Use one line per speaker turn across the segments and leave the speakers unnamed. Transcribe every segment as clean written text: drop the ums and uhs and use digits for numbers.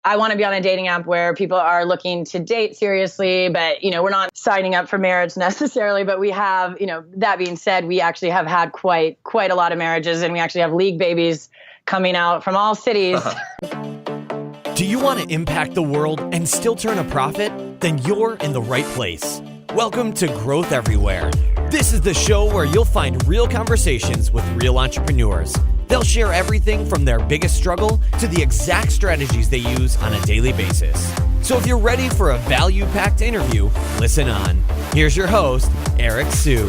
I want to be on a dating app where people are looking to date seriously, but, we're not signing up for marriage necessarily. But we have, that being said, we actually have had quite a lot of marriages, and we actually have league babies coming out from all cities.
Do you want to impact the world and still turn a profit? Then you're in the right place. Welcome to Growth Everywhere. This is the show where you'll find real conversations with real entrepreneurs. They'll share everything from their biggest struggle to the exact strategies they use on a daily basis. So if you're ready for a value-packed interview, listen on. Here's your host, Eric Siu.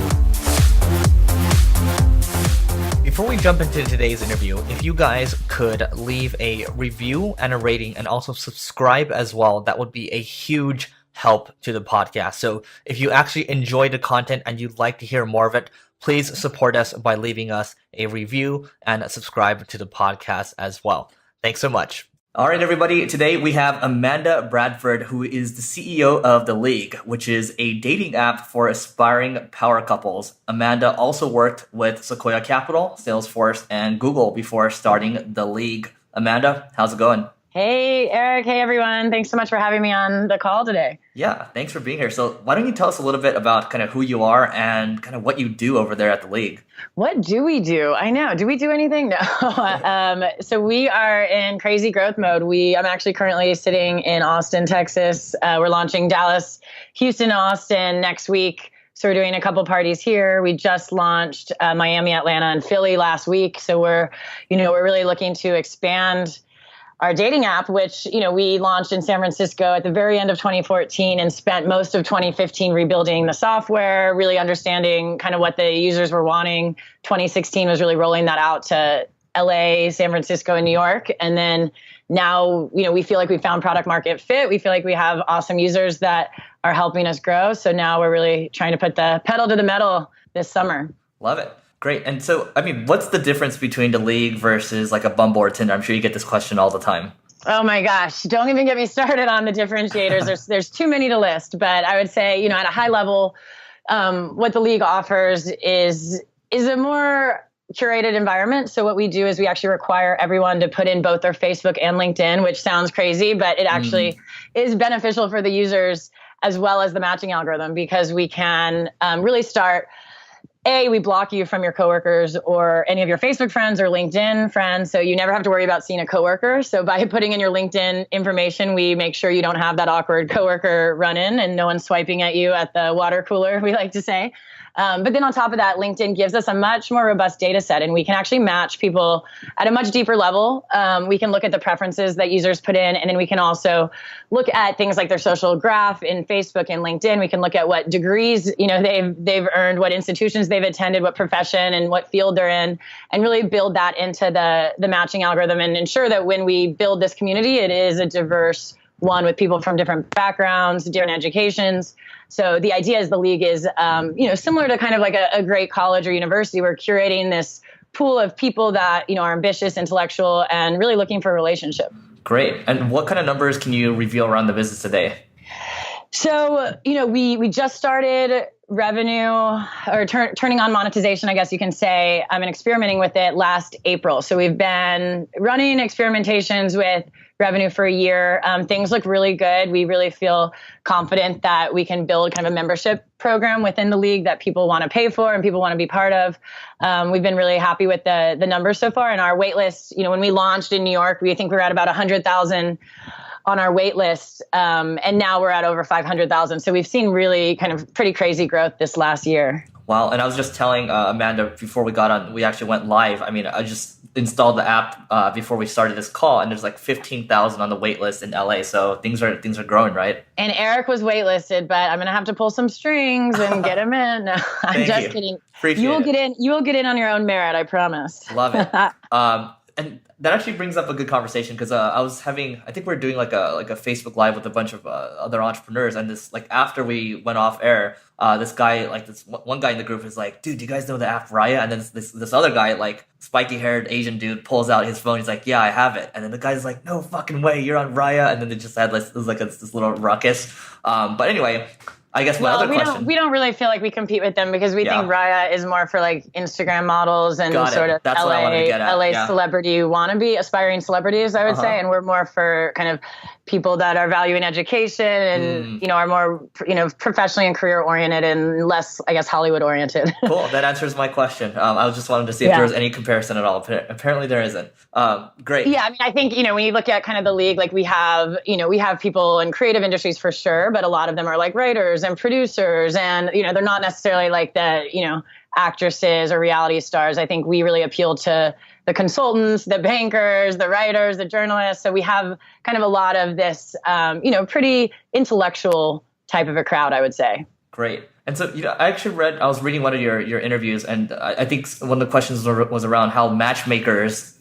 Before we jump into today's interview, if you guys could leave a review and a rating and also subscribe as well, that would be a huge help to the podcast. So if you actually enjoy the content and you'd like to hear more of it, please support us by leaving us a review and subscribe to the podcast as well. Thanks so much. All right, everybody. Today we have Amanda Bradford, who is the CEO of The League, which is a dating app for aspiring power couples. Amanda also worked with Sequoia Capital, Salesforce, and Google before starting The League. Amanda, how's it going?
Hey, Eric. Hey, everyone. Thanks so much for having me on the call today.
Yeah, thanks for being here. So why don't you tell us a little bit about kind of who you are and kind of what you do over there at The League?
What do we do? I know. Do we do anything? No. So we are in crazy growth mode. I'm actually currently sitting in Austin, Texas. We're launching Dallas, Houston, Austin next week. So we're doing a couple parties here. We just launched Miami, Atlanta, and Philly last week. So we're really looking to expand our dating app, which, we launched in San Francisco at the very end of 2014 and spent most of 2015 rebuilding the software, really understanding kind of what the users were wanting. 2016 was really rolling that out to LA, San Francisco, and New York. And then now, we feel like we found product market fit. We feel like we have awesome users that are helping us grow. So now we're really trying to put the pedal to the metal this summer.
Love it. Great. And so, what's the difference between The League versus like a Bumble or Tinder? I'm sure you get this question all the time.
Oh my gosh. Don't even get me started on the differentiators. There's too many to list, but I would say, at a high level, what The League offers is a more curated environment. So what we do is we actually require everyone to put in both their Facebook and LinkedIn, which sounds crazy, but it actually is beneficial for the users as well as the matching algorithm, because we can really start. We block you from your coworkers or any of your Facebook friends or LinkedIn friends, so you never have to worry about seeing a coworker. So by putting in your LinkedIn information, we make sure you don't have that awkward coworker run-in and no one's swiping at you at the water cooler, we like to say. But then on top of that, LinkedIn gives us a much more robust data set, and we can actually match people at a much deeper level. We can look at the preferences that users put in, and then we can also look at things like their social graph in Facebook and LinkedIn. We can look at what degrees they've earned, what institutions they've attended, what profession and what field they're in, and really build that into the matching algorithm and ensure that when we build this community, it is a diverse one with people from different backgrounds, different educations. So the idea is The League is, similar to kind of like a great college or university. We're curating this pool of people that, are ambitious, intellectual, and really looking for a relationship.
Great. And what kind of numbers can you reveal around the business today?
So, we just started revenue or turning on monetization, I guess you can say. I've been experimenting with it last April. So we've been running experimentations with revenue for a year. Things look really good. We really feel confident that we can build kind of a membership program within The League that people want to pay for and people want to be part of. We've been really happy with the numbers so far. And our wait list, when we launched in New York, we think we were at about 100,000 on our wait list. And now we're at over 500,000. So we've seen really kind of pretty crazy growth this last year.
Wow. And I was just telling Amanda before we got on, we actually went live. I just installed the app before we started this call, and there's like 15,000 on the wait list in LA. So things are growing, right?
And Eric was waitlisted, but I'm going to have to pull some strings and get him in. No, I'm just kidding. You will get in on your own merit, I promise.
Love it. And that actually brings up a good conversation, because I think we're doing like a Facebook Live with a bunch of other entrepreneurs, and this, like, after we went off air, this guy, like this one guy in the group is like, dude, do you guys know the app Raya? And then this other guy, like spiky haired Asian dude, pulls out his phone. He's like, yeah, I have it. And then the guy's like, no fucking way, you're on Raya. And then they just had this little ruckus. But anyway, I guess my
Well,
other question.
we don't really feel like we compete with them because we
Yeah.
think Raya is more for like Instagram models and
Got it.
sort of
That's what I wanted to get at.
LA
Yeah.
celebrity wannabe, aspiring celebrities, I would say. And we're more for kind of people that are valuing education and, you know, are more, you know, professionally and career oriented and less, I guess, Hollywood oriented.
Cool. That answers my question. I was just wanting to see if there was any comparison at all. Apparently there isn't. Great.
Yeah, I mean, I think, you know, when you look at kind of the league, like we have people in creative industries for sure, but a lot of them are like writers and producers and, you know, they're not necessarily like the, you know, actresses or reality stars. I think we really appeal to the consultants, the bankers, the writers, the journalists. So we have kind of a lot of this, you know, pretty intellectual type of a crowd, I would say.
Great. And so, you know, I was reading one of your interviews, and I think one of the questions was around how matchmakers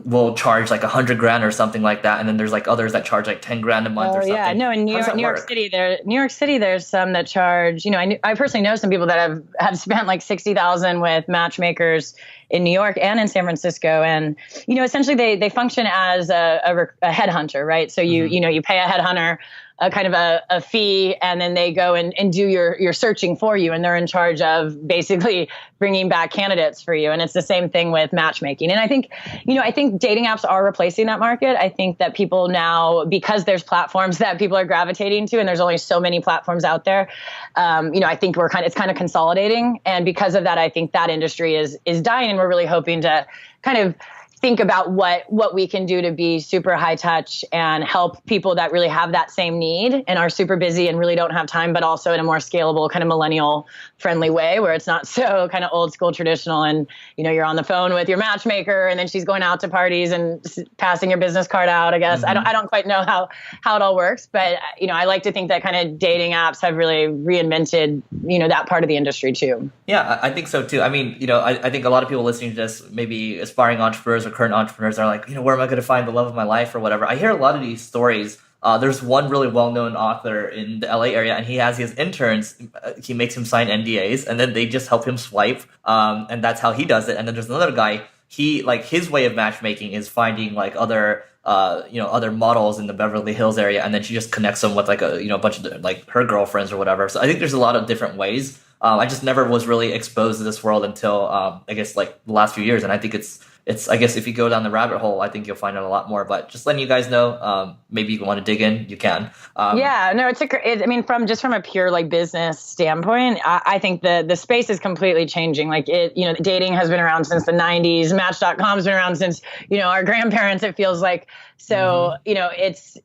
will charge like $100,000 or something like that, and then there's like others that charge like $10,000 a month or something.
Yeah, no, in New York City, there's some that charge. You know, I personally know some people that have spent like $60,000 with matchmakers in New York and in San Francisco, and you know, essentially they function as a headhunter, right? So you know, you pay a headhunter a kind of a fee, and then they go and do your searching for you, and they're in charge of basically bringing back candidates for you. And it's the same thing with matchmaking. And I think, you know, I think dating apps are replacing that market. I think that people now, because there's platforms that people are gravitating to, and there's only so many platforms out there, you know, I think it's kind of consolidating. And because of that, I think that industry is dying, and we're really hoping to kind of think about what we can do to be super high touch and help people that really have that same need and are super busy and really don't have time, but also in a more scalable kind of millennial friendly way where it's not so kind of old school traditional. And, you know, you're on the phone with your matchmaker and then she's going out to parties and passing your business card out, I guess. I don't quite know how it all works, but, you know, I like to think that kind of dating apps have really reinvented, you know, that part of the industry too.
Yeah, I think so too. I mean, you know, I think a lot of people listening to this, maybe aspiring entrepreneurs or current entrepreneurs, are like, you know, where am I going to find the love of my life or whatever? I hear a lot of these stories. There's one really well-known author in the LA area, and he has his interns. He makes him sign NDAs, and then they just help him swipe, and that's how he does it. And then there's another guy. He, like, his way of matchmaking is finding like other models in the Beverly Hills area, and then she just connects them with like a bunch of like her girlfriends or whatever. So I think there's a lot of different ways. I just never was really exposed to this world until I guess like the last few years, and I think it's I guess if you go down the rabbit hole, I think you'll find out a lot more. But just letting you guys know, maybe you want to dig in, you can.
Yeah, no, I mean, from a pure like business standpoint, I think the space is completely changing. Like you know, dating has been around since the 90s. Match.com's been around since, you know, our grandparents, it feels like. So, you know, it's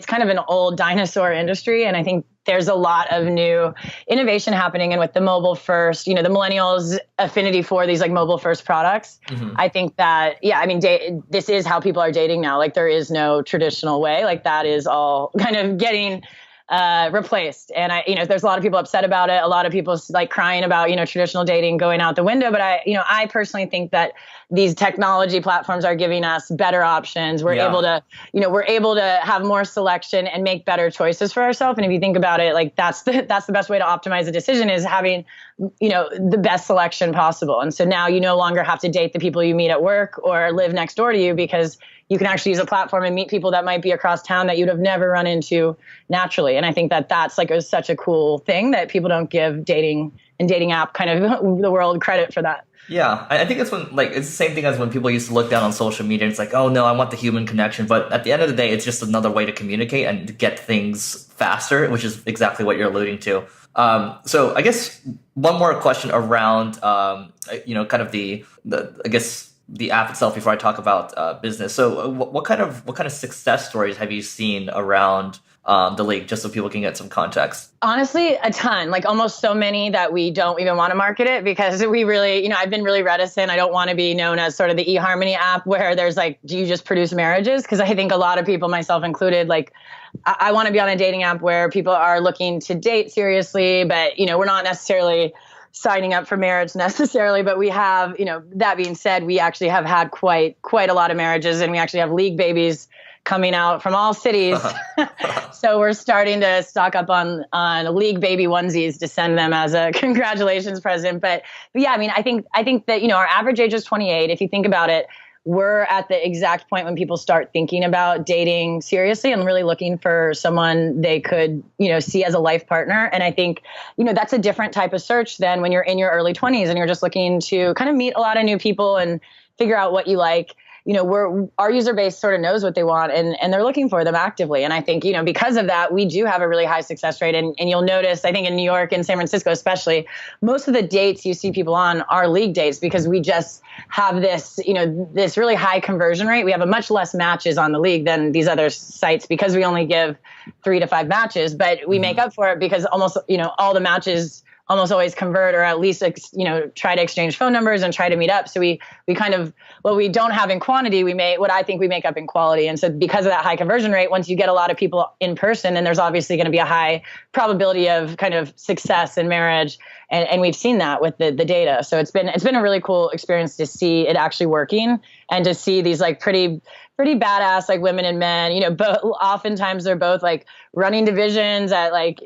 kind of an old dinosaur industry. And I think there's a lot of new innovation happening. And with the mobile first, you know, the millennials' affinity for these like mobile first products, I think that, yeah, I mean, this is how people are dating now. Like there is no traditional way. Like that is all kind of getting replaced. And there's a lot of people upset about it. A lot of people like crying about, you know, traditional dating going out the window. But I personally think that these technology platforms are giving us better options. We're able to have more selection and make better choices for ourselves. And if you think about it, like that's the best way to optimize a decision is having, you know, the best selection possible. And so now you no longer have to date the people you meet at work or live next door to you, because you can actually use a platform and meet people that might be across town that you'd have never run into naturally. And I think that that's like such a cool thing that people don't give dating and dating app kind of the world credit for that.
Yeah, I think it's the same thing as when people used to look down on social media. It's like, oh no, I want the human connection. But at the end of the day, it's just another way to communicate and to get things faster, which is exactly what you're alluding to. So I guess one more question around, kind of the app itself before I talk about business. So what kind of success stories have you seen around the league, just so people can get some context?
Honestly, a ton, like almost so many that we don't even want to market it because we really, you know, I've been really reticent. I don't want to be known as sort of the eHarmony app where there's like, do you just produce marriages? Because I think a lot of people, myself included, like I want to be on a dating app where people are looking to date seriously, but, you know, we're not necessarily signing up for marriage necessarily, but we have, you know, that being said, we actually have had quite a lot of marriages, and we actually have league babies coming out from all cities. So we're starting to stock up on league baby onesies to send them as a congratulations present. But yeah, I mean, I think that, you know, our average age is 28. If you think about it, we're at the exact point when people start thinking about dating seriously and really looking for someone they could, see as a life partner. And I think, that's a different type of search than when you're in your early 20s and you're just looking to kind of meet a lot of new people and figure out what you like. Our user base sort of knows what they want and they're looking for them actively. And I think, because of that, we do have a really high success rate. And you'll notice, I think in New York and San Francisco, especially, most of the dates you see people on are league dates because we just have this, this really high conversion rate. We have a much less matches on the league than these other sites because we only give 3 to 5 matches, but we make up for it because almost, all the matches almost always convert or at least, try to exchange phone numbers and try to meet up. So we kind of, what we don't have in quantity, what I think we make up in quality. And so because of that high conversion rate, once you get a lot of people in person, then there's obviously going to be a high probability of kind of success in marriage. And we've seen that with the data. So it's been a really cool experience to see it actually working and to see these like pretty badass like women and men, both oftentimes they're both like running divisions at like,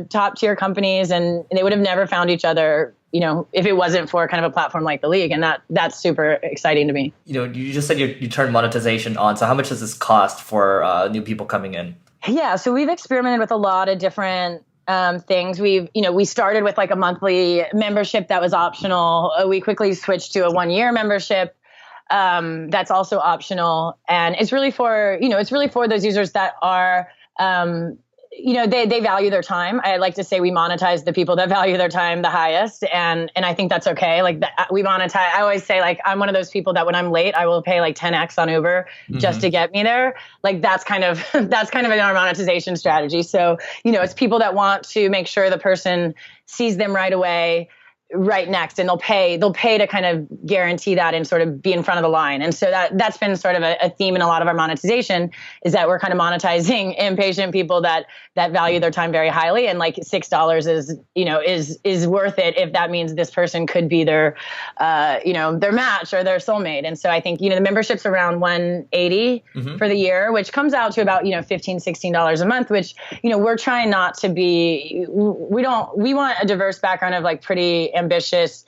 top tier companies and they would have never found each other, if it wasn't for kind of a platform like the league. And that's super exciting to me.
You just said you turned monetization on. So how much does this cost for new people coming in?
Yeah. So we've experimented with a lot of different things. We started with like a monthly membership that was optional. We quickly switched to a 1-year membership. That's also optional. And it's really for those users that are, they value their time. I like to say we monetize the people that value their time the highest. And I think that's okay. Like we monetize. I always say like, I'm one of those people that when I'm late, I will pay like 10x on Uber just to get me there. Like that's kind of in our monetization strategy. So, it's people that want to make sure the person sees them right away, right next, and they'll pay to kind of guarantee that and sort of be in front of the line. And so that's been sort of a theme in a lot of our monetization is that we're kind of monetizing impatient people that value their time very highly. And like $6 is worth it if that means this person could be their match or their soulmate. And so I think, the membership's around $180 for the year, which comes out to about, $15, $16 a month, which, we're trying not to be, we want a diverse background of like pretty ambitious,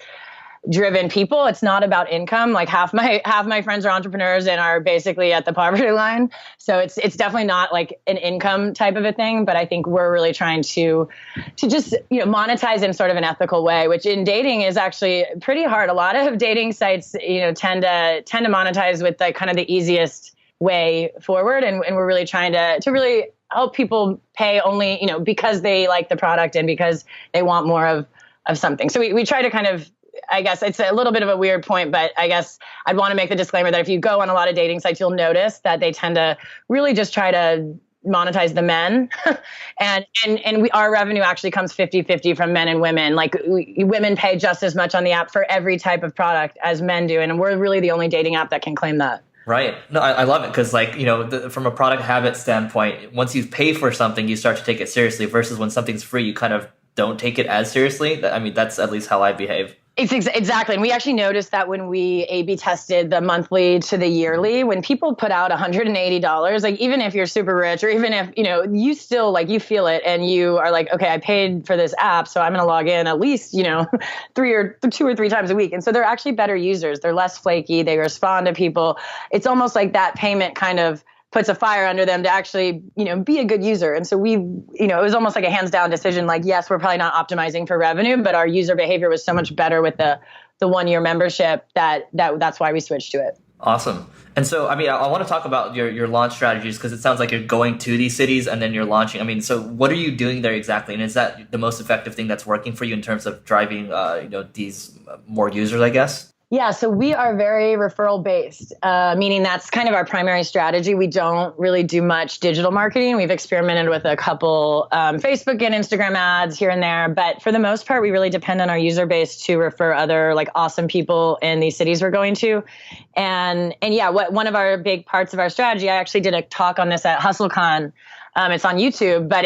driven people. It's not about income. Like half my friends are entrepreneurs and are basically at the poverty line. So it's definitely not like an income type of a thing. But I think we're really trying to just monetize in sort of an ethical way, which in dating is actually pretty hard. A lot of dating sites tend to monetize with the kind of the easiest way forward, and we're really trying to really help people pay only because they like the product and because they want more of something. So we try to kind of, I guess it's a little bit of a weird point, but I guess I'd want to make the disclaimer that if you go on a lot of dating sites, you'll notice that they tend to really just try to monetize the men. and our revenue actually comes 50-50 from men and women. Like women pay just as much on the app for every type of product as men do. And we're really the only dating app that can claim that.
Right. No, I love it because from a product habit standpoint, once you pay for something, you start to take it seriously versus when something's free, you kind of don't take it as seriously. I mean, that's at least how I behave.
It's exactly. And we actually noticed that when we A/B tested the monthly to the yearly, when people put out $180, like even if you're super rich or even if, you still like, you feel it and you are like, okay, I paid for this app, so I'm going to log in at least, 2 or 3 times a week. And so they're actually better users. They're less flaky. They respond to people. It's almost like that payment kind of puts a fire under them to actually, be a good user. And so it was almost like a hands down decision. Like, yes, we're probably not optimizing for revenue, but our user behavior was so much better with the 1-year membership that's why we switched to it.
Awesome. And so, I want to talk about your launch strategies because it sounds like you're going to these cities and then you're launching. So what are you doing there exactly? And is that the most effective thing that's working for you in terms of driving, these more users, I guess?
Yeah, so we are very referral based, meaning that's kind of our primary strategy. We don't really do much digital marketing. We've experimented with a couple Facebook and Instagram ads here and there, but for the most part, we really depend on our user base to refer other like awesome people in these cities we're going to. And yeah, one of our big parts of our strategy, I actually did a talk on this at HustleCon. It's on YouTube, but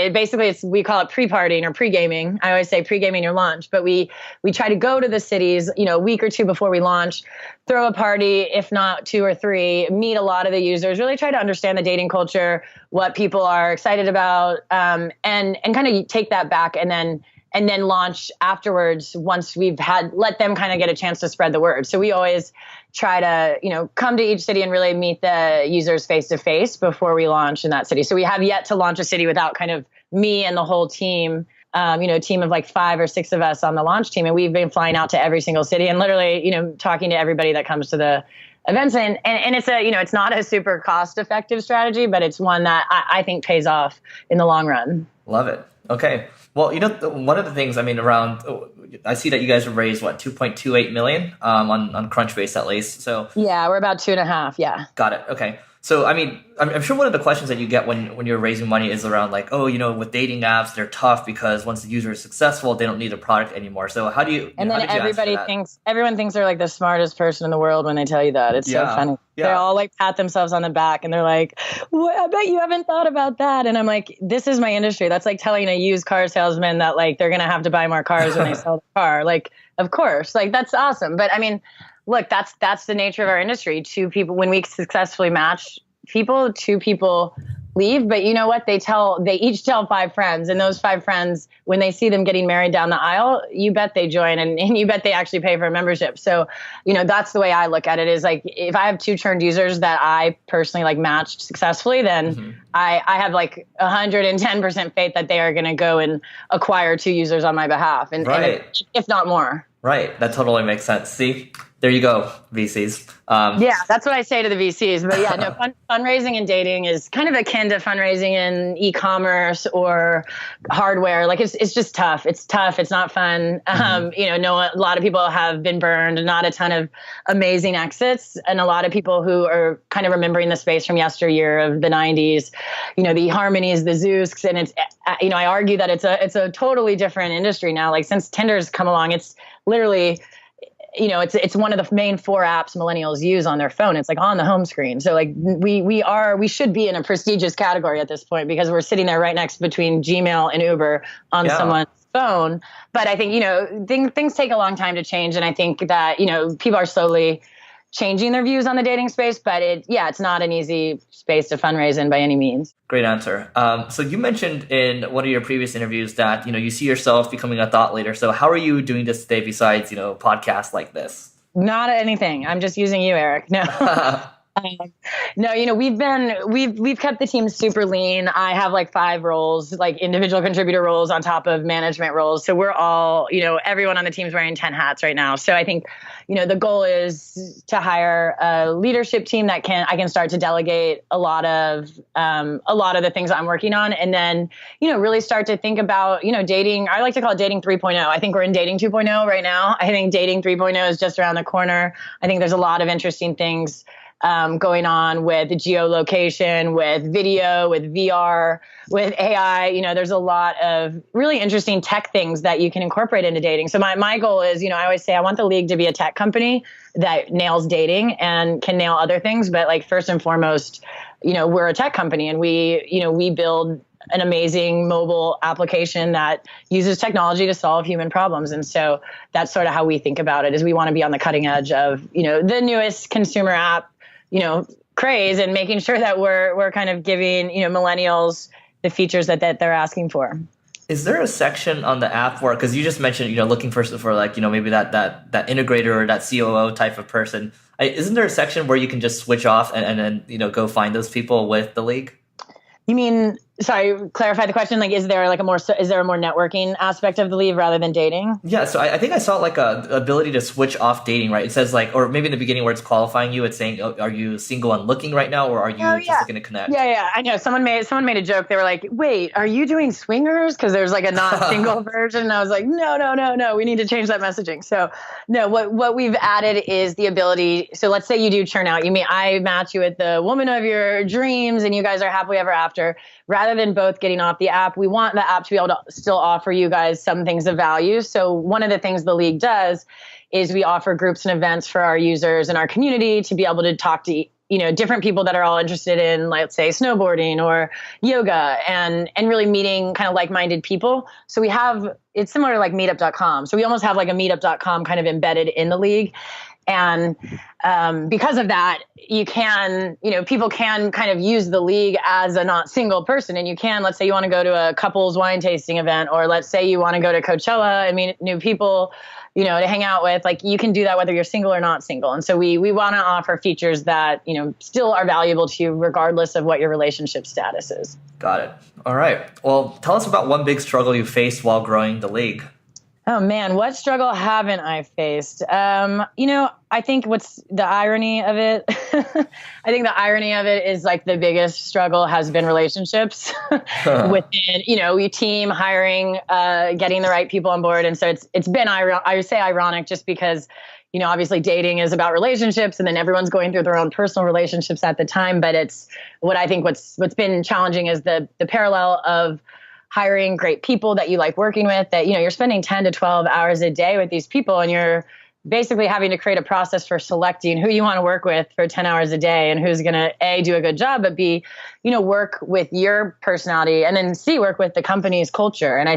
we call it pre-partying or pre-gaming. I always say pre-gaming your launch, but we try to go to the cities, a week or two before we launch, throw a party, if not 2 or 3, meet a lot of the users, really try to understand the dating culture, what people are excited about, and kind of take that back and then and then launch afterwards once we've let them kind of get a chance to spread the word. So we always try to, come to each city and really meet the users face to face before we launch in that city. So we have yet to launch a city without kind of me and the whole team, a team of like 5 or 6 of us on the launch team. And we've been flying out to every single city and literally, talking to everybody that comes to the events. And it's it's not a super cost effective strategy, but it's one that I think pays off in the long run.
Love it. Okay. Well, one of the things, I see that you guys have raised, 2.28 million on Crunchbase at least. So
yeah, we're about 2.5. Yeah.
Got it. Okay. So, I'm sure one of the questions that you get when you're raising money is around like, with dating apps, they're tough because once the user is successful, they don't need the product anymore. So how do you,
and then everyone thinks they're like the smartest person in the world when they tell you that. It's so funny. Yeah. They all like pat themselves on the back and they're like, well, I bet you haven't thought about that. And I'm like, this is my industry. That's like telling a used car salesman that like they're going to have to buy more cars when they sell the car. Like, of course, like that's awesome. But look, that's the nature of our industry. 2 people, when we successfully match people, 2 people leave. But you know what? They each tell 5 friends, and those 5 friends, when they see them getting married down the aisle, you bet they join, and you bet they actually pay for a membership. So, that's the way I look at it. Is like if I have 2 churned users that I personally like matched successfully, then I have like 110% faith that they are going to go and acquire 2 users on my behalf, and if not more.
Right. That totally makes sense. See, there you go, VCs.
Yeah, that's what I say to the VCs. But yeah, no, fundraising and dating is kind of akin to fundraising in e-commerce or hardware. Like it's just tough. It's tough. It's not fun. A lot of people have been burned, not a ton of amazing exits. And a lot of people who are kind of remembering the space from yesteryear of the 90s, the Harmonies, the Zooks. And it's, I argue that it's a totally different industry now. Like since Tinder's come along, it's literally, it's one of the main 4 apps millennials use on their phone. It's like on the home screen. So like we should be in a prestigious category at this point because we're sitting there right next between Gmail and Uber on someone's phone. But I think, things take a long time to change. And I think that, people are slowly changing their views on the dating space, but it's not an easy space to fundraise in by any means.
Great answer. So you mentioned in one of your previous interviews that, you see yourself becoming a thought leader. So how are you doing this today besides, podcasts like this?
Not anything. I'm just using you, Eric. No. No, we've kept the team super lean. I have like 5 roles, like individual contributor roles on top of management roles. So we're all, everyone on the team is wearing 10 hats right now. So I think, the goal is to hire a leadership team that I can start to delegate a lot of the things I'm working on. And then, really start to think about, dating. I like to call it dating 3.0. I think we're in dating 2.0 right now. I think dating 3.0 is just around the corner. I think there's a lot of interesting things going on with geolocation, with video, with VR, with AI. There's a lot of really interesting tech things that you can incorporate into dating. So my goal is, I always say I want the league to be a tech company that nails dating and can nail other things. But like first and foremost, we're a tech company and we build an amazing mobile application that uses technology to solve human problems. And so that's sort of how we think about it, is we want to be on the cutting edge of, the newest consumer app, craze, and making sure that we're kind of giving, millennials the features that they're asking for.
Is there a section on the app where, because you just mentioned, looking for like, maybe that integrator or that COO type of person, isn't there a section where you can just switch off and then, go find those people with the league?
You mean, sorry, clarify the question. Like, is there a more networking aspect of the leave rather than dating?
Yeah. So I think I saw like a ability to switch off dating, right? It says like, or maybe in the beginning where it's qualifying you, it's saying, oh, are you single and looking right now? Or are you just looking to connect?
Yeah. I know someone made a joke. They were like, wait, are you doing swingers? Cause there's like a not single version. And I was like, no. We need to change that messaging. So no, what we've added is the ability. So let's say you do churn out. I match you with the woman of your dreams and you guys are happily ever after. Rather than both getting off the app, we want the app to be able to still offer you guys some things of value. So one of the things the league does is we offer groups and events for our users and our community to be able to talk to, different people that are all interested in, let's say, snowboarding or yoga and really meeting kind of like-minded people. So it's similar to like meetup.com. So we almost have like a meetup.com kind of embedded in the league. And because of that, people can kind of use the league as a not single person. And you can, let's say you want to go to a couples wine tasting event, or let's say you want to go to Coachella and meet new people, to hang out with. Like, you can do that whether you're single or not single. And so we want to offer features that, still are valuable to you regardless of what your relationship status is.
Got it. All right. Well, tell us about one big struggle you faced while growing the league.
Oh man, what struggle haven't I faced? I think what's the irony of it? I think the irony of it is like the biggest struggle has been relationships within, your team, hiring, getting the right people on board. And so it's been, I would say, ironic just because, obviously dating is about relationships, and then everyone's going through their own personal relationships at the time. But it's what I think what's been challenging is the parallel of hiring great people that you like working with, that, you're spending 10 to 12 hours a day with these people, and you're basically having to create a process for selecting who you want to work with for 10 hours a day and who's going to A, do a good job, but B, work with your personality, and then C, work with the company's culture. And I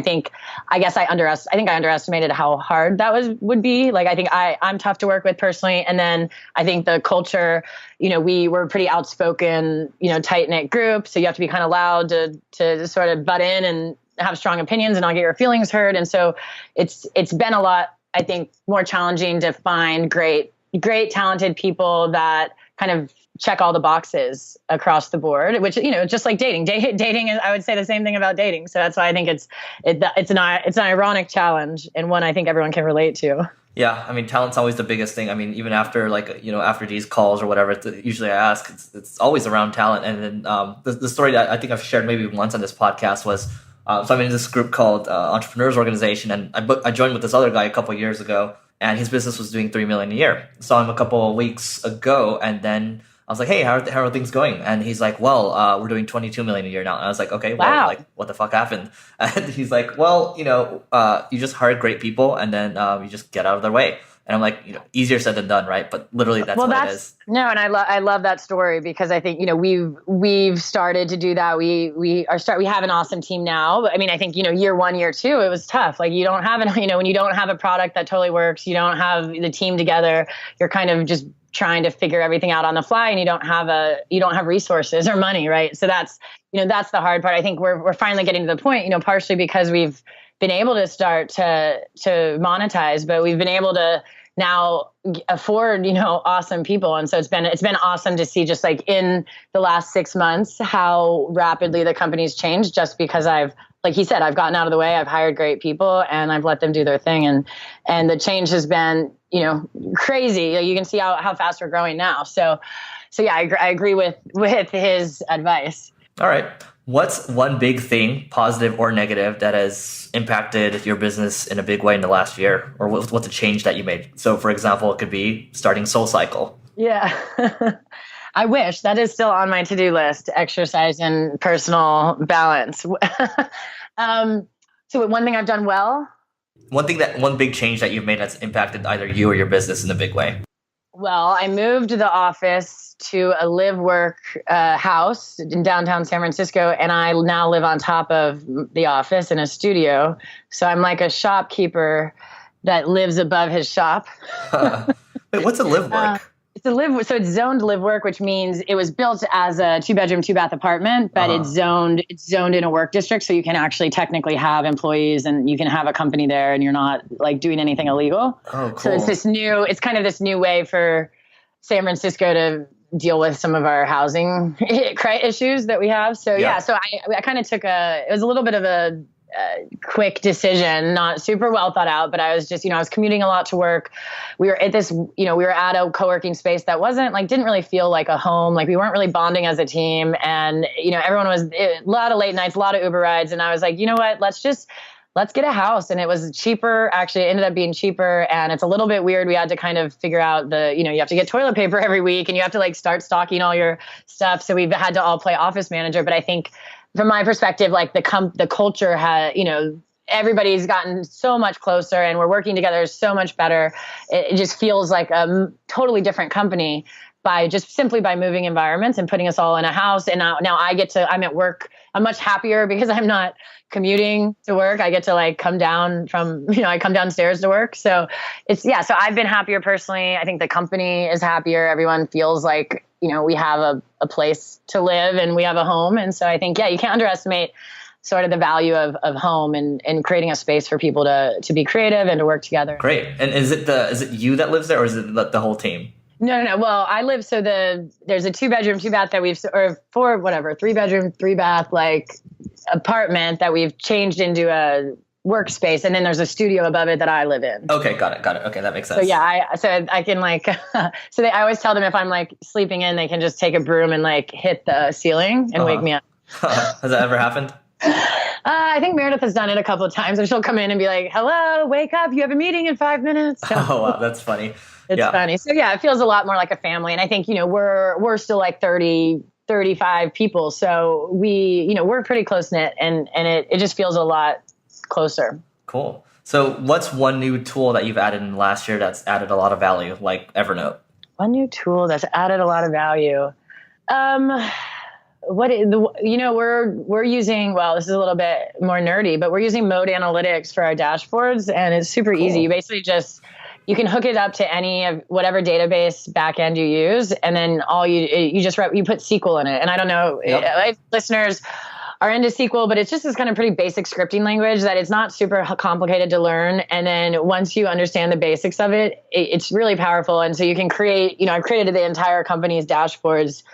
guess I underestimated how hard that would be. Like, I think I'm tough to work with personally. And then I think the culture, we were a pretty outspoken, tight knit group. So you have to be kind of loud to sort of butt in and have strong opinions and not get your feelings hurt. And so it's been a lot, I think, more challenging to find great, talented people that kind of check all the boxes across the board, which, just like dating, I would say the same thing about dating. So that's why I think it's an ironic challenge, and one I think everyone can relate to.
Yeah. I mean, talent's always the biggest thing. I mean, even after after these calls or whatever, usually I ask, it's always around talent. And then the story that I think I've shared maybe once on this podcast was, so I'm in this group called Entrepreneurs Organization, and I joined with this other guy a couple of years ago, and his business was doing $3 million a year. Saw him a couple of weeks ago, and then I was like, "Hey, how are things going?" And he's like, "Well, we're doing $22 million a year now." And I was like, "Okay, well,
wow.
Like, what the fuck happened?" And he's like, "Well, you just hire great people, and then you just get out of their way." And I'm like, easier said than done, right? But literally, that's what it is.
No, and I love that story, because I think we've started to do that. We have an awesome team now. But I mean, I think year one, year two, it was tough. Like, you don't have when you don't have a product that totally works, you don't have the team together. You're kind of just trying to figure everything out on the fly, and you don't have resources or money, right? So that's the hard part. I think we're finally getting to the point, partially because we've been able to start to monetize, but we've been able to now afford, awesome people. And so it's been awesome to see, just like in the last 6 months, how rapidly the company's changed, just because like he said, I've gotten out of the way, I've hired great people, and I've let them do their thing. And the change has been, crazy. You can see how fast we're growing now. So yeah, I agree with his advice.
All right. What's one big thing, positive or negative, that has impacted your business in a big way in the last year? Or what's a change that you made? So, for example, it could be starting SoulCycle.
Yeah. I wish. That is still on my to-do list, exercise and personal balance. So one thing I've done well?
One big change that you've made that's impacted either you or your business in a big way.
Well, I moved the office to a live-work house in downtown San Francisco, and I now live on top of the office in a studio. So I'm like a shopkeeper that lives above his shop.
Wait, what's a live-work?
So it's zoned live work, which means it was built as a 2-bedroom, 2-bath apartment, but it's zoned in a work district. So you can actually technically have employees, and you can have a company there, and you're not like doing anything illegal. Oh, cool. So it's kind of this new way for San Francisco to deal with some of our housing issues that we have. So so I kind of it was a little bit of a quick decision, not super well thought out, but I was just, I was commuting a lot to work. We were at we were at a co-working space that didn't really feel like a home. Like, we weren't really bonding as a team, and, everyone was a lot of late nights, a lot of Uber rides. And I was like, you know what, let's get a house. And it was cheaper. Actually, it ended up being cheaper. And it's a little bit weird. We had to kind of figure out you have to get toilet paper every week, and you have to start stocking all your stuff. So we've had to all play office manager. But I think from my perspective, like the culture had, everybody's gotten so much closer, and we're working together so much better. It just feels like a totally different company simply by moving environments and putting us all in a house. And now I'm at work I'm much happier because I'm not commuting to work. I get to like come down from, I come downstairs to work. So so I've been happier personally. I think the company is happier. Everyone feels like, we have a place to live and we have a home. And so I think, you can't underestimate sort of the value of home and creating a space for people to be creative and to work together.
Great. And is it you that lives there, or is it the whole team?
No. Well, I live, so there's a 2-bedroom, 2-bath that or 3-bedroom, 3-bath, like apartment that we've changed into a workspace. And then there's a studio above it that I live in.
Okay. Got it. Okay. That makes sense.
So I can like, I always tell them if I'm like sleeping in, they can just take a broom and like hit the ceiling and wake me up.
Has that ever happened?
I think Meredith has done it a couple of times, and she'll come in and be like, "Hello, wake up! You have a meeting in 5 minutes." So,
oh wow, that's funny.
It's funny. So it feels a lot more like a family, and I think we're still like 30, 35 people, so we're pretty close knit, and it just feels a lot closer. Cool.
So what's one new tool that you've added in the last year that's added a lot of value, like Evernote?
One new tool that's added a lot of value. We're using, this is a little bit more nerdy, but we're using Mode Analytics for our dashboards, and it's super easy. You basically you can hook it up to any of whatever database backend you use, and then you put SQL in it. And I don't know if listeners are into SQL, but it's just this kind of pretty basic scripting language that it's not super complicated to learn. And then once you understand the basics of it, it's really powerful. And so you can create, I've created the entire company's dashboards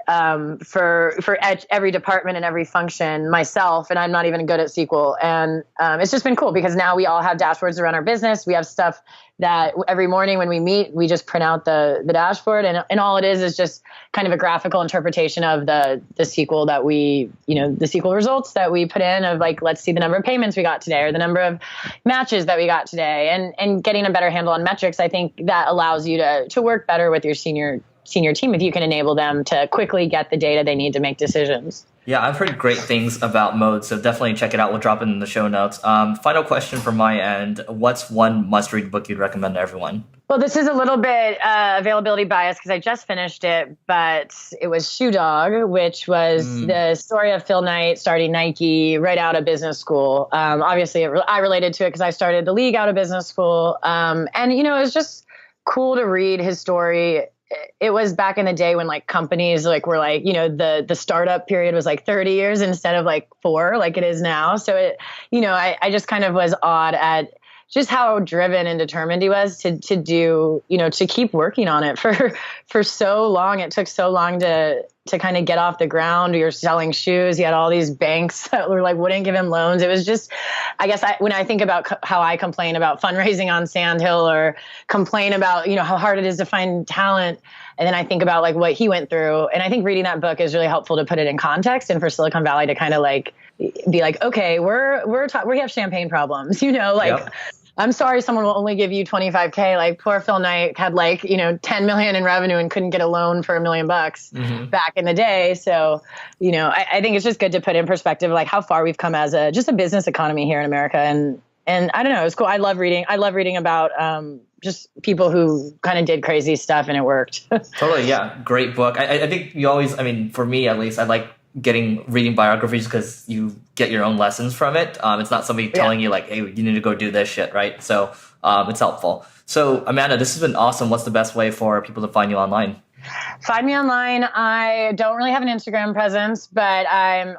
for every department and every function myself, and I'm not even good at SQL. And it's just been cool because now we all have dashboards around our business. We have stuff that every morning when we meet, we just print out the dashboard, and all it is just kind of a graphical interpretation of the SQL that the SQL results that we put in of like, let's see the number of payments we got today or the number of matches that we got today, and getting a better handle on metrics. I think that allows you to work better with your senior team if you can enable them to quickly get the data they need to make decisions.
Yeah, I've heard great things about Mode, so definitely check it out. We'll drop it in the show notes. Final question from my end. What's one must-read book you'd recommend to everyone?
Well, this is a little bit availability bias because I just finished it, but it was Shoe Dog, which was the story of Phil Knight starting Nike right out of business school. Obviously, I related to it because I started the league out of business school. And, it was just cool to read his story. It was back in the day when like companies like were like, the startup period was like 30 years instead of like 4 like it is now. So it, I just kind of was awed at just how driven and determined he was to do, to keep working on it for so long. It took so long to kind of get off the ground. You're selling shoes. He had all these banks that were like, wouldn't give him loans. It was just, I guess when I think about how I complain about fundraising on Sandhill or complain about, how hard it is to find talent. And then I think about like what he went through. And I think reading that book is really helpful to put it in context and for Silicon Valley to kind of like be like, okay, we have champagne problems, Yep. I'm sorry someone will only give you $25K. Like poor Phil Knight had like, 10 million in revenue and couldn't get a loan for $1 million back in the day. So, I think it's just good to put in perspective, like how far we've come as just a business economy here in America. And I don't know, it's cool. I love reading about just people who kind of did crazy stuff and it worked.
Totally. Yeah. Great book. I think you always, for me at least, I like reading biographies because you get your own lessons from it. It's not somebody telling you like, hey, you need to go do this shit, right? So it's helpful. So Amanda, this has been awesome. What's the best way for people to find you online?
Find me online. I don't really have an Instagram presence,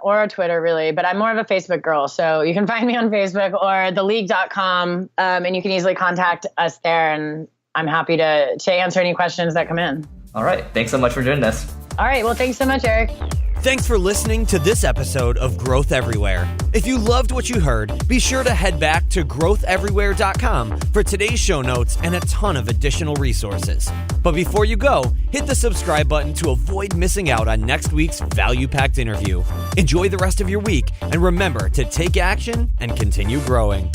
or a Twitter really, but I'm more of a Facebook girl. So you can find me on Facebook or theleague.com, and you can easily contact us there. And I'm happy to answer any questions that come in.
All right. Thanks so much for doing this.
All right. Well, thanks so much, Eric.
Thanks for listening to this episode of Growth Everywhere. If you loved what you heard, be sure to head back to growtheverywhere.com for today's show notes and a ton of additional resources. But before you go, hit the subscribe button to avoid missing out on next week's value-packed interview. Enjoy the rest of your week, and remember to take action and continue growing.